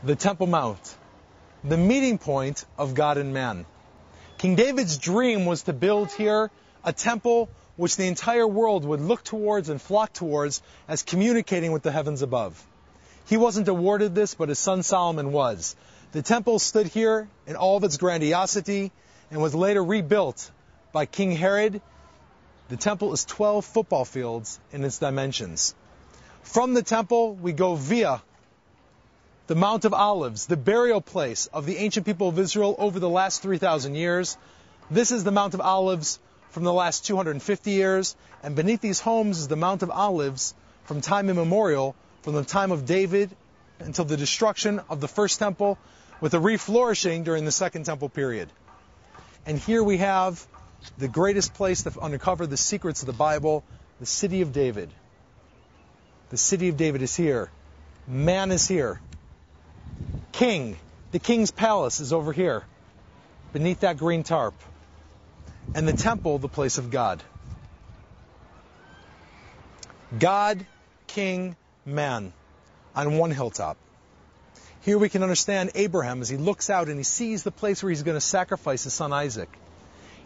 the Temple Mount, the meeting point of God and man. King David's dream was to build here a temple which the entire world would look towards and flock towards as communicating with the heavens above. He wasn't awarded this, but his son Solomon was. The temple stood here in all of its grandiosity and was later rebuilt by King Herod. The temple is 12 football fields in its dimensions. From the temple, we go via the Mount of Olives, the burial place of the ancient people of Israel over the last 3,000 years. This is the Mount of Olives from the last 250 years, and beneath these homes is the Mount of Olives from time immemorial, from the time of David until the destruction of the first temple, with a reflourishing during the second temple period. And here we have the greatest place to uncover the secrets of the Bible, the city of David. The city of David is here. Man is here. King, the king's palace is over here, beneath that green tarp. And the temple, the place of God. God, king, man, on one hilltop. Here we can understand Abraham as he looks out and he sees the place where he's going to sacrifice his son Isaac.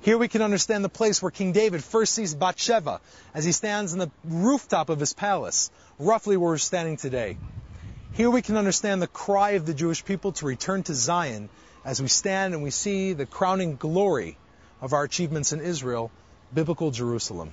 Here we can understand the place where King David first sees Bathsheba as he stands on the rooftop of his palace, roughly where we're standing today. Here we can understand the cry of the Jewish people to return to Zion as we stand and we see the crowning glory of our achievements in Israel, biblical Jerusalem.